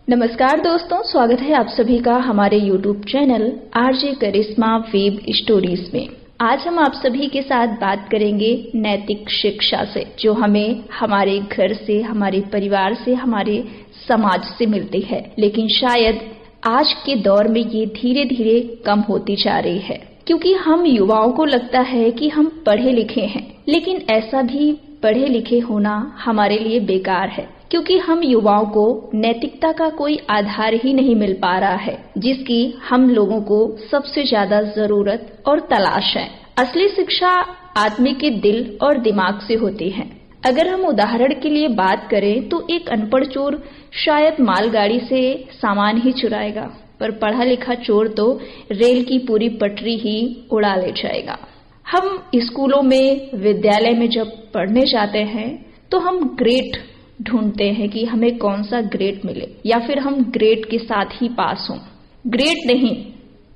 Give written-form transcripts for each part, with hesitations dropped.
नमस्कार दोस्तों, स्वागत है आप सभी का हमारे YouTube चैनल आरजे करिश्मा वेब स्टोरीज में। आज हम आप सभी के साथ बात करेंगे नैतिक शिक्षा से, जो हमें हमारे घर से, हमारे परिवार से, हमारे समाज से मिलती है। लेकिन शायद आज के दौर में ये धीरे धीरे कम होती जा रही है, क्योंकि हम युवाओं को लगता है कि हम पढ़े लिखे हैं, लेकिन ऐसा भी पढ़े लिखे होना हमारे लिए बेकार है, क्योंकि हम युवाओं को नैतिकता का कोई आधार ही नहीं मिल पा रहा है, जिसकी हम लोगों को सबसे ज्यादा जरूरत और तलाश है। असली शिक्षा आदमी के दिल और दिमाग से होती है। अगर हम उदाहरण के लिए बात करें तो एक अनपढ़ चोर शायद मालगाड़ी से सामान ही चुराएगा, पर पढ़ा लिखा चोर तो रेल की पूरी पटरी ही उड़ा ले जाएगा। हम स्कूलों में, विद्यालय में जब पढ़ने जाते हैं तो हम ग्रेड ढूंढते हैं कि हमें कौन सा ग्रेड मिले, या फिर हम ग्रेड के साथ ही पास हों। ग्रेड नहीं,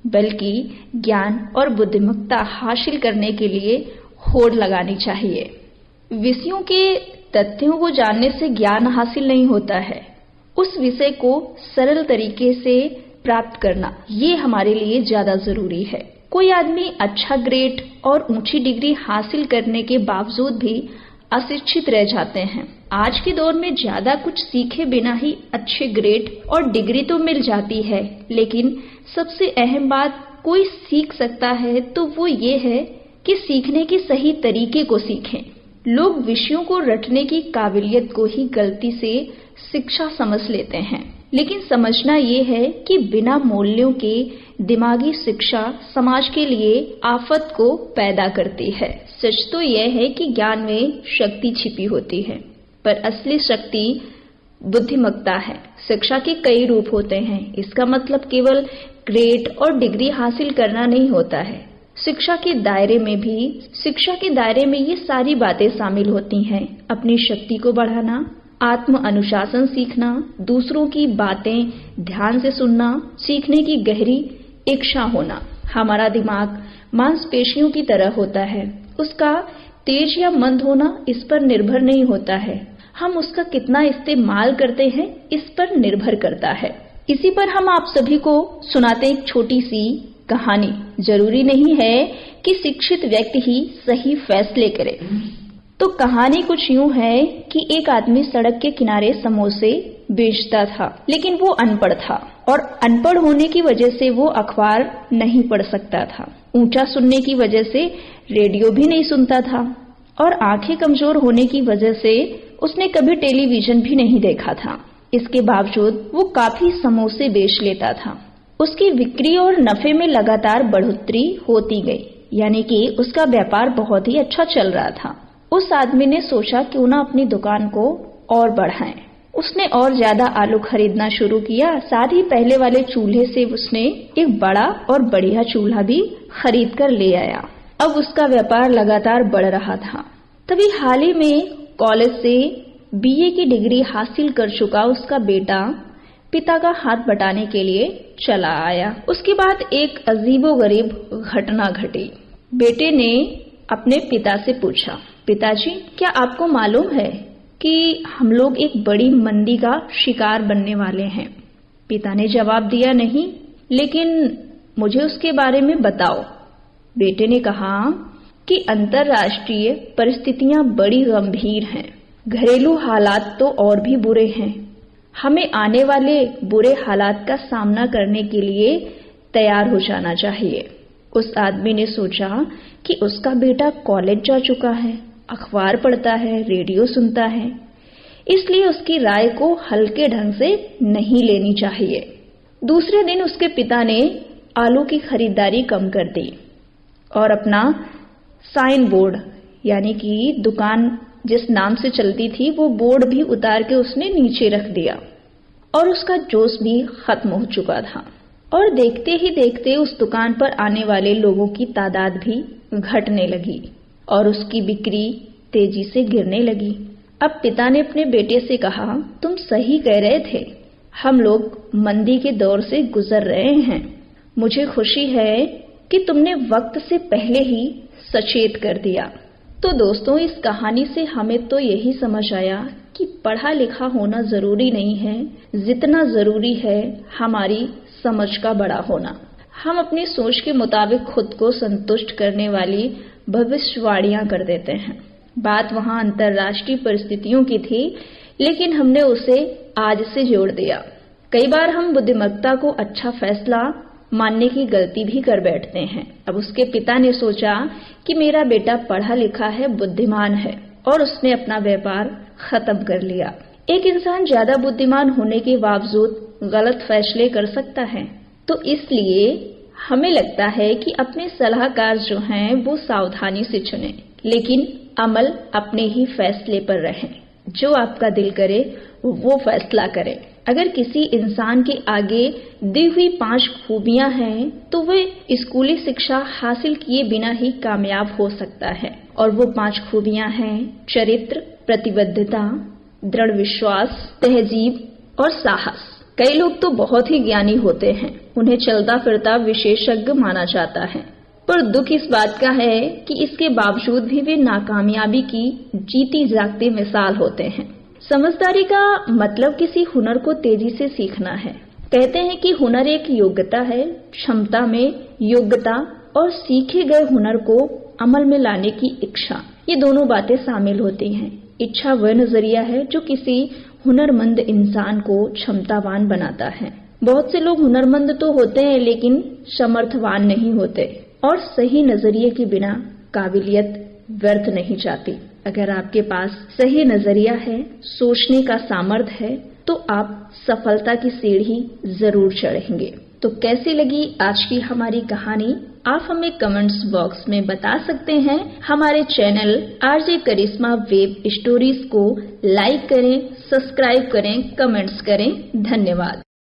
बल्कि ज्ञान और बुद्धिमत्ता हासिल करने के लिए होड़ लगानी चाहिए। विषयों के तथ्यों को जानने से ज्ञान हासिल नहीं होता है, उस विषय को सरल तरीके से प्राप्त करना ये हमारे लिए ज्यादा जरूरी है। कोई आदमी अच्छा ग्रेड और ऊंची डिग्री हासिल करने के बावजूद भी अशिक्षित रह जाते हैं। आज के दौर में ज्यादा कुछ सीखे बिना ही अच्छे ग्रेड और डिग्री तो मिल जाती है, लेकिन सबसे अहम बात कोई सीख सकता है तो वो ये है कि सीखने के सही तरीके को सीखें। लोग विषयों को रटने की काबिलियत को ही गलती से शिक्षा समझ लेते हैं, लेकिन समझना ये है कि बिना मूल्यों के दिमागी शिक्षा समाज के लिए आफत को पैदा करती है। सच तो यह है कि ज्ञान में शक्ति छिपी होती है, पर असली शक्ति बुद्धिमत्ता है। शिक्षा के कई रूप होते हैं, इसका मतलब केवल ग्रेड और डिग्री हासिल करना नहीं होता है। शिक्षा के दायरे में ये सारी बातें शामिल होती हैं। अपनी शक्ति को बढ़ाना, आत्म अनुशासन सीखना, दूसरों की बातें ध्यान से सुनना, सीखने की गहरी इच्छा होना। हमारा दिमाग मांसपेशियों की तरह होता है, उसका तेज या मंद होना इस पर निर्भर नहीं होता है, हम उसका कितना इस्तेमाल करते हैं इस पर निर्भर करता है। इसी पर हम आप सभी को सुनाते एक छोटी सी कहानी। जरूरी नहीं है कि शिक्षित व्यक्ति ही सही फैसले करे। तो कहानी कुछ यूं है कि एक आदमी सड़क के किनारे समोसे बेचता था, लेकिन वो अनपढ़ था, और अनपढ़ होने की वजह से वो अखबार नहीं पढ़ सकता था। ऊंचा सुनने की वजह से रेडियो भी नहीं सुनता था, और आंखें कमजोर होने की वजह से उसने कभी टेलीविजन भी नहीं देखा था। इसके बावजूद वो काफी समोसे बेच लेता था। उसकी बिक्री और नफे में लगातार बढ़ोतरी होती गई, यानी कि उसका व्यापार बहुत ही अच्छा चल रहा था। उस आदमी ने सोचा क्यों ना अपनी दुकान को और बढ़ाएं। उसने और ज्यादा आलू खरीदना शुरू किया। साथ ही पहले वाले चूल्हे से उसने एक बड़ा और बढ़िया चूल्हा भी खरीद कर ले आया। अब उसका व्यापार लगातार बढ़ रहा था। तभी हाल ही में कॉलेज से बीए की डिग्री हासिल कर चुका उसका बेटा पिता का हाथ बटाने के लिए चला आया। उसके बाद एक अजीबोगरीब घटना घटी। बेटे ने अपने पिता से पूछा, पिताजी, क्या आपको मालूम है कि हम लोग एक बड़ी मंदी का शिकार बनने वाले हैं? पिता ने जवाब दिया, नहीं, लेकिन मुझे उसके बारे में बताओ। बेटे ने कहा कि अंतर्राष्ट्रीय परिस्थितियां बड़ी गंभीर हैं, घरेलू हालात तो और भी बुरे हैं। हमें आने वाले बुरे हालात का सामना करने के लिए तैयार हो जाना चाहिए। उस आदमी ने सोचा कि उसका बेटा कॉलेज जा चुका है, अखबार पढ़ता है, रेडियो सुनता है, इसलिए उसकी राय को हल्के ढंग से नहीं लेनी चाहिए। दूसरे दिन उसके पिता ने आलू की खरीदारी कम कर दी और अपना साइन बोर्ड, यानी कि दुकान जिस नाम से चलती थी वो बोर्ड भी उतार के उसने नीचे रख दिया, और उसका जोश भी खत्म हो चुका था। और देखते ही देखते उस दुकान पर आने वाले लोगों की तादाद भी घटने लगी और उसकी बिक्री तेजी से गिरने लगी। अब पिता ने अपने बेटे से कहा, तुम सही कह रहे थे, हम लोग मंदी के दौर से गुजर रहे हैं। मुझे खुशी है कि तुमने वक्त से पहले ही सचेत कर दिया। तो दोस्तों, इस कहानी से हमें तो यही समझ आया कि पढ़ा लिखा होना जरूरी नहीं है, जितना जरूरी है हमारी समझ का बड़ा होना। हम अपनी सोच के मुताबिक खुद को संतुष्ट करने वाली भविष्यवाणियां कर देते हैं। बात वहां अंतर्राष्ट्रीय परिस्थितियों की थी, लेकिन हमने उसे आज से जोड़ दिया। कई बार हम बुद्धिमत्ता को अच्छा फैसला मानने की गलती भी कर बैठते हैं। अब उसके पिता ने सोचा कि मेरा बेटा पढ़ा लिखा है, बुद्धिमान है, और उसने अपना व्यापार खत्म कर लिया। एक इंसान ज्यादा बुद्धिमान होने के बावजूद गलत फैसले कर सकता है, तो इसलिए हमें लगता है कि अपने सलाहकार जो हैं वो सावधानी से चुनें, लेकिन अमल अपने ही फैसले पर रहें। जो आपका दिल करे वो फैसला करें। अगर किसी इंसान के आगे दी हुई 5 खूबियां हैं तो वह स्कूली शिक्षा हासिल किए बिना ही कामयाब हो सकता है, और वो 5 खूबियां हैं चरित्र, प्रतिबद्धता, दृढ़ विश्वास, तहजीब और साहस। कई लोग तो बहुत ही ज्ञानी होते हैं, उन्हें चलता फिरता विशेषज्ञ माना जाता है, पर दुख इस बात का है कि इसके बावजूद भी वे नाकामयाबी की जीती जागती मिसाल होते हैं। समझदारी का मतलब किसी हुनर को तेजी से सीखना है। कहते हैं कि हुनर एक योग्यता है, क्षमता में योग्यता और सीखे गए हुनर को अमल में लाने की इच्छा, ये दोनों बातें शामिल होती हैं। इच्छा वह नजरिया है जो किसी हुनरमंद इंसान को क्षमतावान बनाता है। बहुत से लोग हुनरमंद तो होते हैं लेकिन समर्थवान नहीं होते, और सही नजरिए के बिना काबिलियत व्यर्थ नहीं जाती। अगर आपके पास सही नजरिया है, सोचने का सामर्थ्य है, तो आप सफलता की सीढ़ी जरूर चढ़ेंगे। तो कैसी लगी आज की हमारी कहानी, आप हमें कमेंट्स बॉक्स में बता सकते हैं। हमारे चैनल आरजे करिश्मा वेब स्टोरीज को लाइक करें, सब्सक्राइब करें, कमेंट्स करें। धन्यवाद।